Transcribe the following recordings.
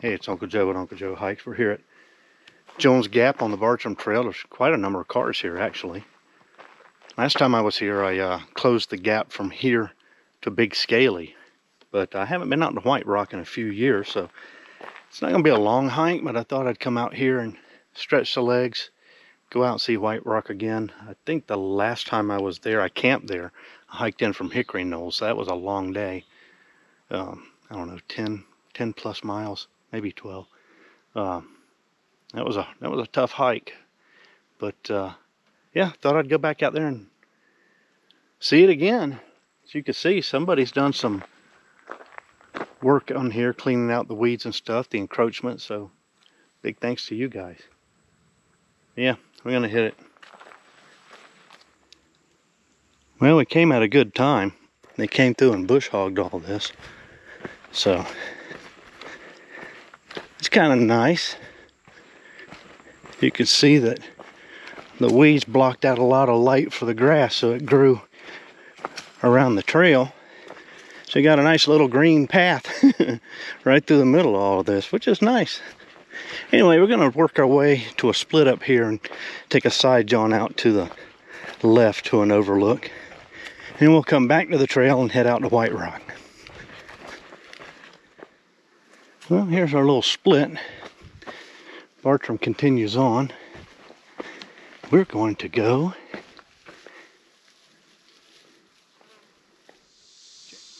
Hey, it's Uncle Joe and Uncle Joe Hikes. We're here at Jones Gap on the Bartram Trail. There's quite a number of cars here, actually. Last time I was here, I closed the gap from here to Big Scaly. But I haven't been out to Whiterock in a few years, so it's not going to be a long hike, but I thought I'd come out here and stretch the legs, go out and see Whiterock again. I think the last time I was there, I camped there. I hiked in from Hickory Knoll, so that was a long day. I don't know, 10 plus miles. Maybe 12. That was a tough hike, but yeah, thought I'd go back out there and see it again. As you can see, somebody's done some work on here, cleaning out the weeds and stuff, the encroachment. So big thanks to you guys. Yeah, we're gonna hit it. Well, we came at a good time. They came through and bush hogged all this, so it's kind of nice. You can see that the weeds blocked out a lot of light for the grass, so it grew around the trail. So you got a nice little green path right through the middle of all of this, which is nice. Anyway, we're going to work our way to a split up here and take a side jaunt out to the left to an overlook. And we'll come back to the trail and head out to Whiterock. Well, here's our little split. Bartram continues on. We're going to go.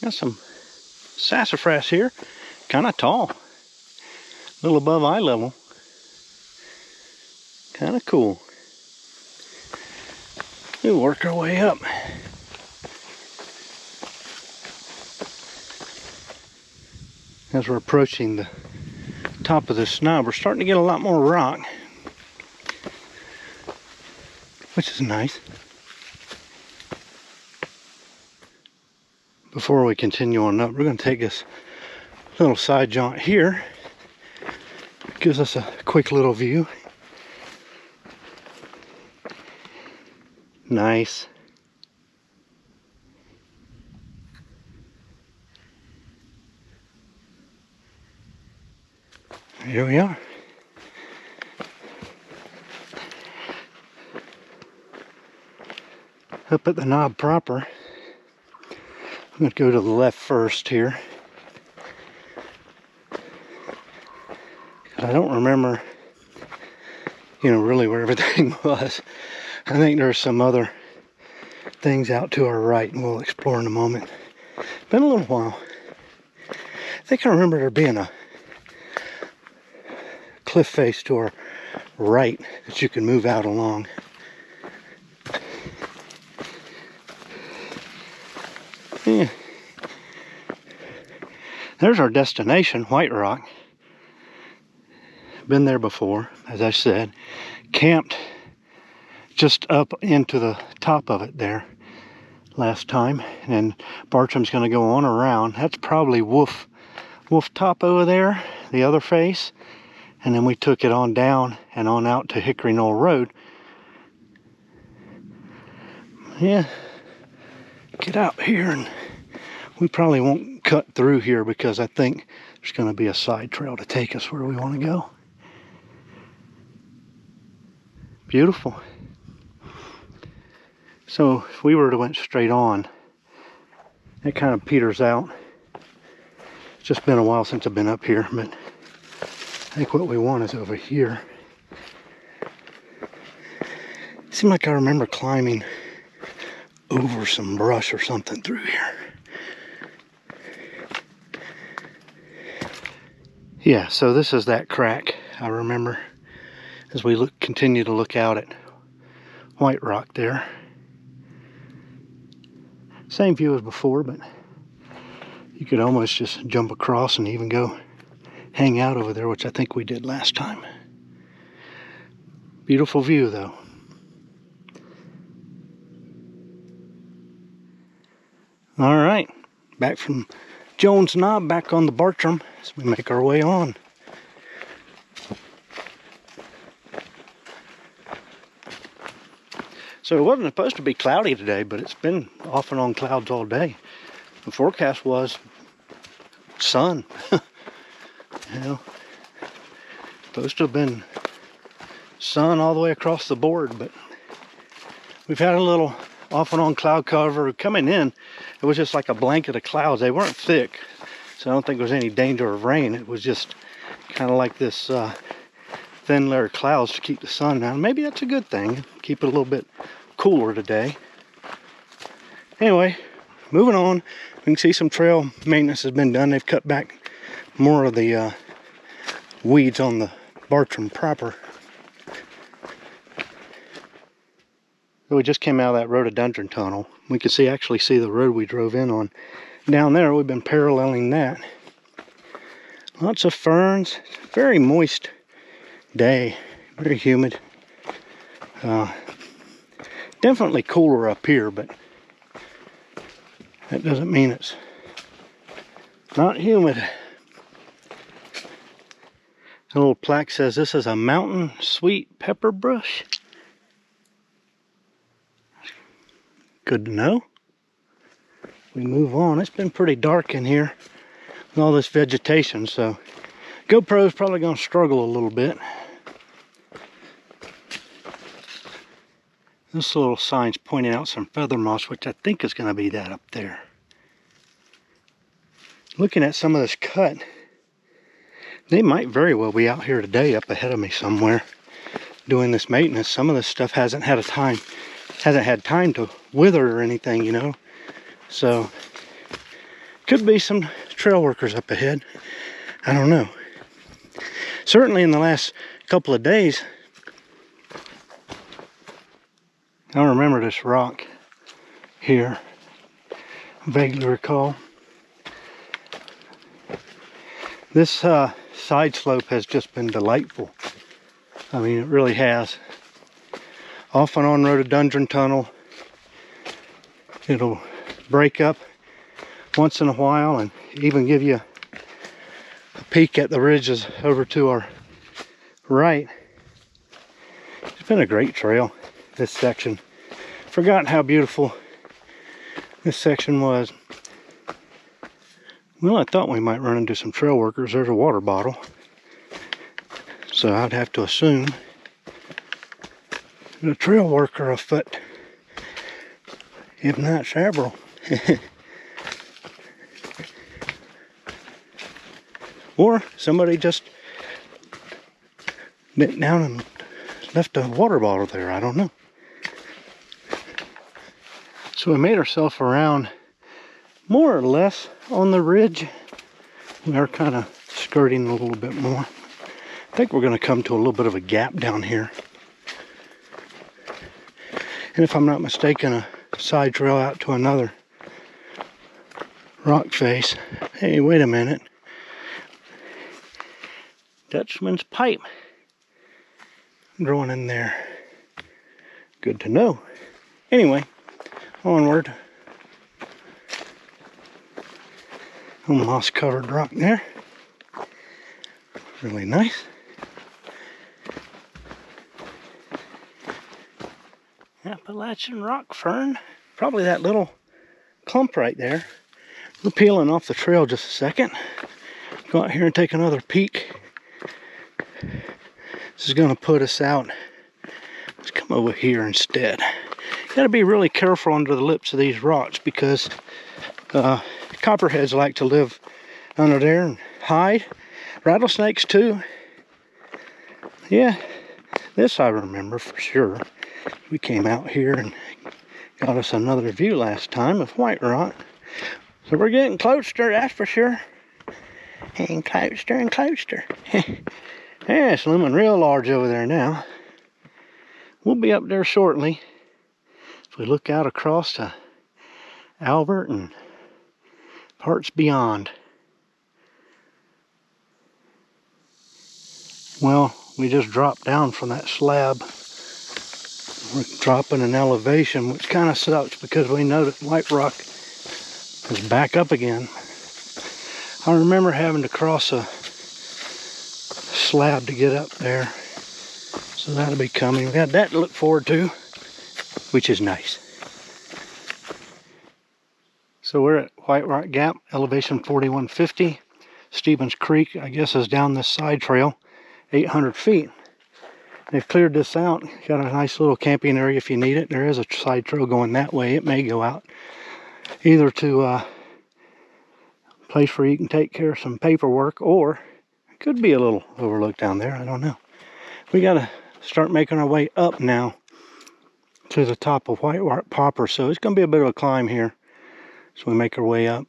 Got some sassafras here, kind of tall, a little above eye level. Kind of cool. We'll work our way up. As we're approaching the top of this knob, we're starting to get a lot more rock, which is nice. Before we continue on up, we're going to take this little side jaunt here. It gives us a quick little view. Nice. Here we are. Up at the knob proper. I'm going to go to the left first here. I don't remember, really where everything was. I think there's some other things out to our right, and we'll explore in a moment. Been a little while. I think I remember there being a cliff face to our right that you can move out along. Yeah. There's our destination, Whiterock. Been there before, as I said. Camped just up into the top of it there last time, and Bartram's going to go on around. That's probably Wolf Top over there, the other face. And then we took it on down and on out to Hickory Knoll Rd. Yeah, get out here, and we probably won't cut through here because I think there's going to be a side trail to take us where we want to go. Beautiful. So if we were to went straight on, it kind of peters out. It's just been a while since I've been up here, but I think what we want is over here. It seemed like I remember climbing over some brush or something through here. Yeah, so this is that crack I remember as we continue to look out at Whiterock there. Same view as before, but you could almost just jump across and even go hang out over there, which I think we did last time. Beautiful view though. All right, back from Jones Knob, back on the Bartram as we make our way on. So it wasn't supposed to be cloudy today, but it's been off and on clouds all day. The forecast was sun. You know, Supposed to have been sun all the way across the board, but we've had a little off and on cloud cover coming in. It was just like a blanket of clouds. They weren't thick, so I don't think there was any danger of rain. It was just kind of like this thin layer of clouds to keep the sun down. Maybe that's a good thing. Keep it a little bit cooler today. Anyway, moving on. We can see some trail maintenance has been done. They've cut back more of the weeds on the Bartram proper. So we just came out of that rhododendron tunnel. We could actually see the road we drove in on. Down there, we've been paralleling that. Lots of ferns. Very moist day. Very humid. Definitely cooler up here, but that doesn't mean it's not humid. A little plaque says this is a mountain sweet pepper bush. Good to know. We move on. It's been pretty dark in here with all this vegetation, so GoPro's probably going to struggle a little bit. This little sign's pointing out some feather moss, which I think is going to be that up there. Looking at some of this cut, they might very well be out here today up ahead of me somewhere doing this maintenance. Some of this stuff hasn't had time to wither or anything, you know. So could be some trail workers up ahead. I don't know. Certainly in the last couple of days, I remember this rock here. Vaguely recall. This side slope has just been delightful. I mean, it really has. Off and on rhododendron tunnel. It'll break up once in a while and even give you a peek at the ridges over to our right. It's been a great trail, this section. Forgot how beautiful this section was. Well, I thought we might run into some trail workers. There's a water bottle. So I'd have to assume a trail worker afoot, if not several. Or somebody just bent down and left a water bottle there. I don't know. So we made ourselves around more or less on the ridge. We are kind of skirting a little bit more. I think we're going to come to a little bit of a gap down here. And if I'm not mistaken, a side trail out to another rock face. Hey, wait a minute. Dutchman's pipe growing in there. Good to know. Anyway, onward. A moss covered rock there. Really nice. Appalachian rock fern. Probably that little clump right there. We're peeling off the trail just a second. Go out here and take another peek. This is going to put us out. Let's come over here instead. You got to be really careful under the lips of these rocks because copperheads like to live under there and hide. Rattlesnakes too. Yeah, this I remember for sure. We came out here and got us another view last time of Whiterock. So we're getting closer, that's for sure. And closer and closer. Yeah, it's looming real large over there now. We'll be up there shortly. If we look out across to Albert and parts beyond. Well, we just dropped down from that slab. We're dropping an elevation, which kind of sucks because we know that Whiterock is back up again. I remember having to cross a slab to get up there. So that'll be coming. We got that to look forward to, which is nice. So we're at Whiterock Gap, elevation 4150. Stevens Creek, I guess, is down this side trail. 800 feet. They've cleared this out. Got a nice little camping area if you need it. There is a side trail going that way. It may go out either to a place where you can take care of some paperwork, or it could be a little overlook down there. I don't know. We got to start making our way up now to the top of Whiterock Proper, so it's going to be a bit of a climb here as we make our way up.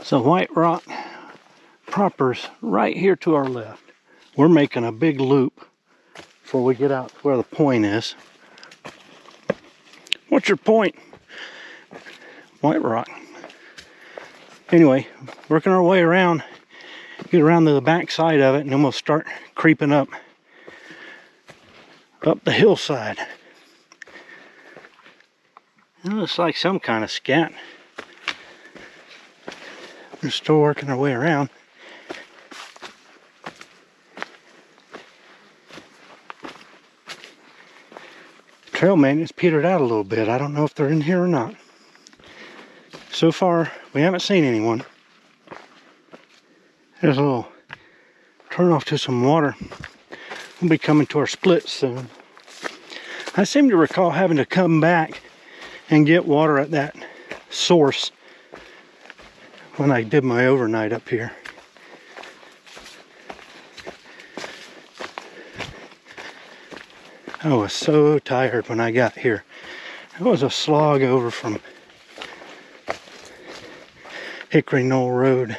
So Whiterock Proper's right here to our left. We're making a big loop before we get out to where the point is. What's your point? Whiterock. Anyway, working our way around, get around to the back side of it, and then we'll start creeping up the hillside. It looks like some kind of scat. We're still working our way around. Trail maintenance petered out a little bit. I don't know if they're in here or not. So far, we haven't seen anyone. There's a little turn off to some water. We'll be coming to our split soon. I seem to recall having to come back and get water at that source when I did my overnight up here. I was so tired when I got here. It was a slog over from Hickory Knoll Rd.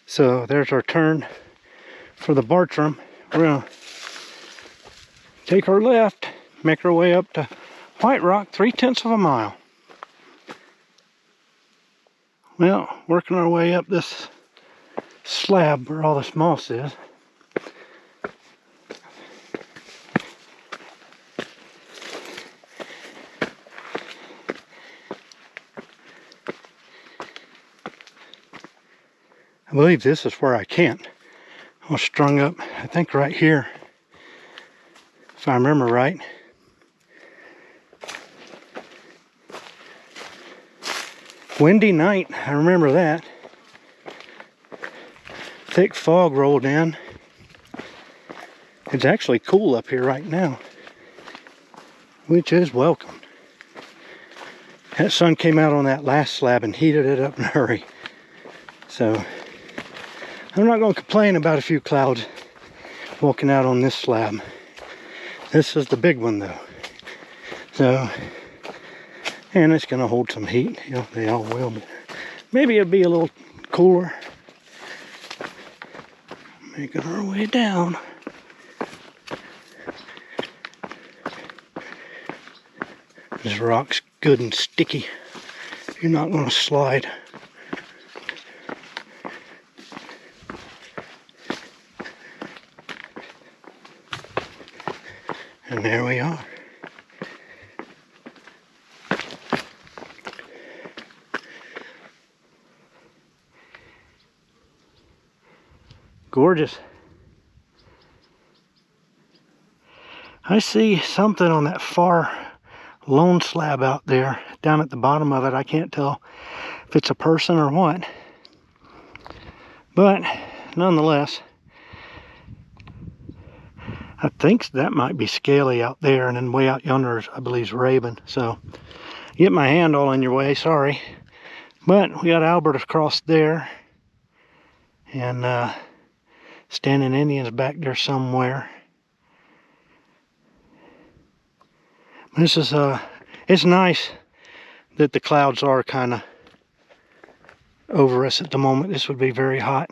So there's our turn for the Bartram. We're gonna take our left, make our way up to Whiterock, 3/10 of a mile. Well, working our way up this slab where all this moss is. I believe this is where I camped. I was strung up, I think right here, if I remember right. Windy night, I remember that. Thick fog rolled in. It's actually cool up here right now, which is welcome. That sun came out on that last slab and heated it up in a hurry. So I'm not going to complain about a few clouds walking out on this slab. This is the big one though. So, and it's going to hold some heat. You know, they all will. But maybe it'll be a little cooler. Making our way down. This rock's good and sticky. You're not going to slide. And there we are. Gorgeous. I see something on that far lone slab out there, down at the bottom of it. I can't tell if it's a person or what. But nonetheless, I think that might be scaly out there, and then way out yonder, I believe, is Raven. So, get my hand all in your way, sorry. But we got Albert across there, and standing Indians back there somewhere. This is it's nice that the clouds are kind of over us at the moment. This would be very hot.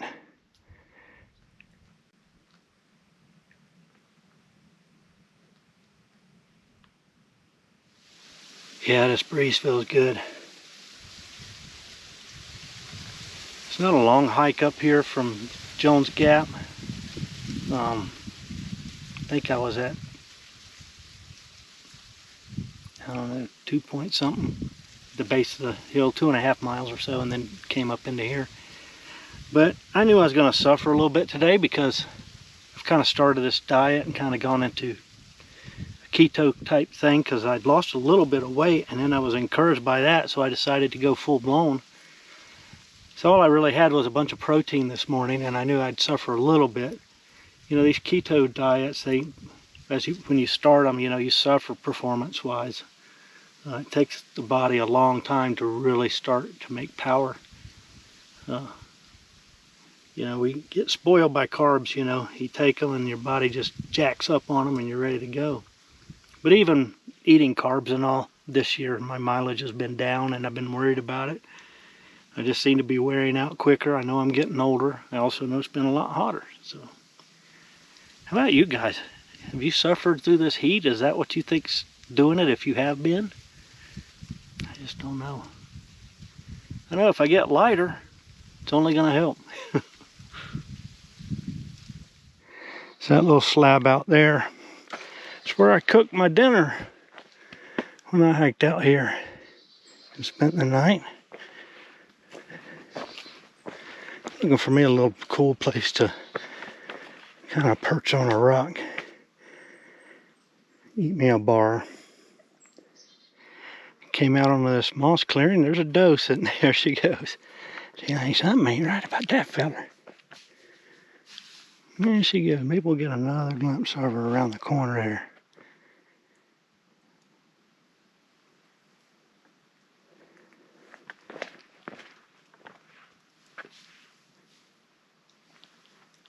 Yeah, this breeze feels good. It's not a long hike up here from Jones Gap. I think I was at, I don't know, 2 point something. The base of the hill, 2.5 miles or so, and then came up into here. But I knew I was going to suffer a little bit today because I've kind of started this diet and kind of gone into keto type thing because I'd lost a little bit of weight, and then I was encouraged by that, so I decided to go full blown. So all I really had was a bunch of protein this morning, and I knew I'd suffer a little bit. You know, these keto diets, when you start them, you know, you suffer performance-wise. It takes the body a long time to really start to make power. You know, we get spoiled by carbs, you know. You take them and your body just jacks up on them and you're ready to go. But even eating carbs and all, this year my mileage has been down and I've been worried about it. I just seem to be wearing out quicker. I know I'm getting older. I also know it's been a lot hotter. So, how about you guys? Have you suffered through this heat? Is that what you think's doing it, if you have been? I just don't know. I know if I get lighter, it's only going to help. So that little slab out there, it's where I cooked my dinner when I hiked out here and spent the night. Looking for me a little cool place to kind of perch on a rock. Eat me a bar. Came out onto this moss clearing. There's a doe sitting there. She goes. See, something ain't right about that fella. There she goes. Maybe we'll get another glimpse of her around the corner there.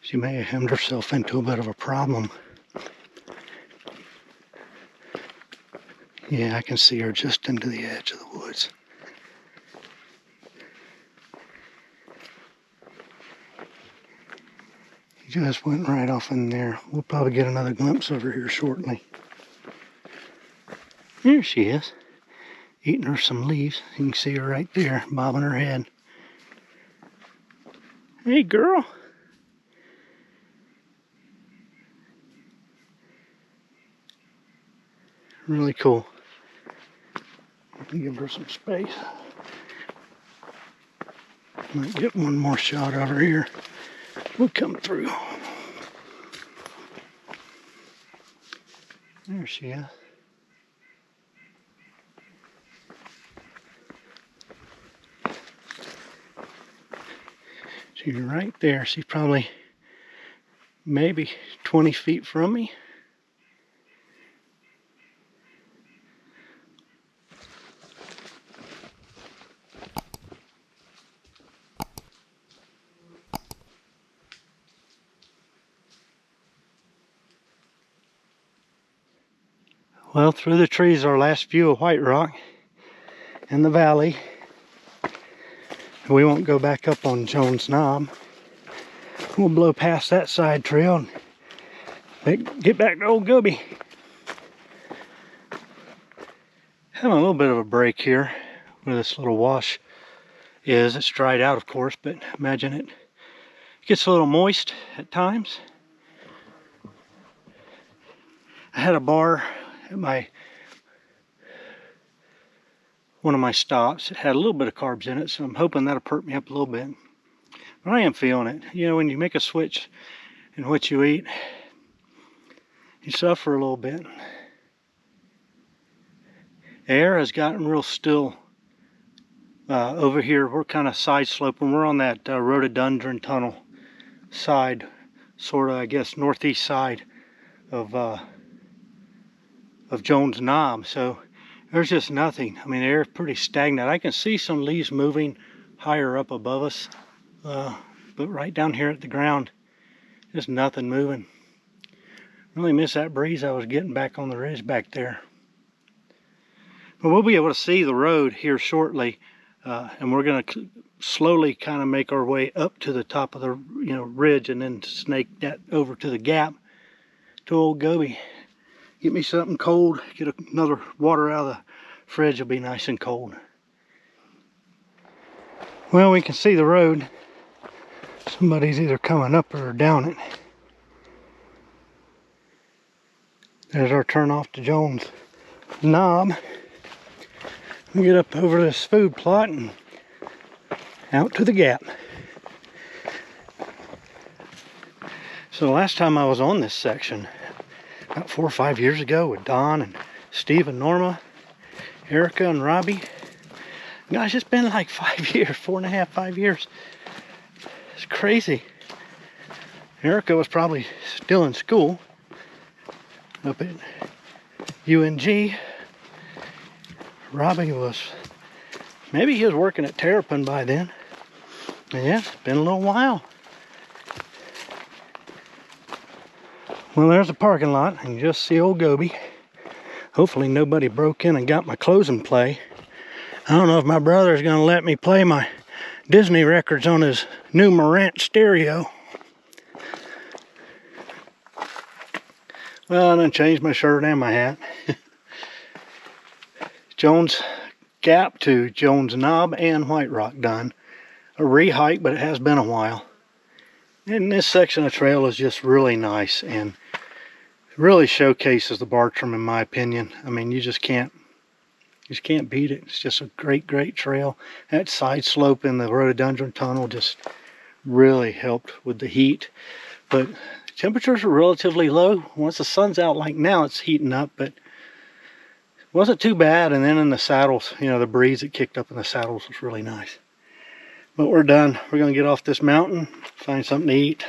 She may have hemmed herself into a bit of a problem. Yeah, I can see her just into the edge of the woods. She just went right off in there. We'll probably get another glimpse of her here shortly. There she is, eating her some leaves. You can see her right there, bobbing her head. Hey, girl. Really cool. Give her some space. Might get one more shot of her here. We'll come through. There she is. She's right there. She's probably maybe 20 feet from me. Well, through the trees, our last view of Whiterock and the valley. We won't go back up on Jones Knob. We'll blow past that side trail and get back to Old Gobi. Having a little bit of a break here where this little wash is. It's dried out, of course, but imagine it gets a little moist at times. I had a bar at one of my stops. It had a little bit of carbs in it, so I'm hoping that'll perk me up a little bit. But I am feeling it. You know, when you make a switch in what you eat, you suffer a little bit. Air has gotten real still. Over here, we're kind of side sloping. We're on that rhododendron tunnel side, sort of, I guess, northeast side of Jones Knob. So there's just nothing. I mean, the air is pretty stagnant. I can see some leaves moving higher up above us, but right down here at the ground, just nothing moving. Really miss that breeze I was getting back on the ridge back there. But we'll be able to see the road here shortly, and we're going to slowly kind of make our way up to the top of the ridge and then snake that over to the gap to Old Gobi. Get me something cold, get another water out of the fridge. Will be nice and cold. Well, we can see the road. Somebody's either coming up or down it. There's our turn off to Jones Knob. We get up over this food plot and out to the gap. So the last time I was on this section, about 4 or 5 years ago, with Don and Steve and Norma, Erica and Robbie, Gosh, it's been like 5 years, 4.5, 5 years. It's crazy. Erica was probably still in school up at UNG. Robbie was, maybe he was working at Terrapin by then. Yeah, it's been a little while. Well, there's the parking lot. You can just see old Goby. Hopefully nobody broke in and got my closing play. I don't know if my brother's gonna let me play my Disney records on his new Marantz stereo. Well, I done changed my shirt and my hat. Jones Gap to Jones Knob and Whiterock done. A rehike, but it has been a while. And this section of trail is just really nice and really showcases the Bartram, in my opinion. I mean, you just can't beat it. It's just a great trail. That side slope in the rhododendron tunnel just really helped with the heat. But temperatures are relatively low. Once the sun's out like now, it's heating up, but it wasn't too bad. And then in the saddles, you know, the breeze that kicked up in the saddles was really nice. But we're done. We're gonna get off this mountain, find something to eat.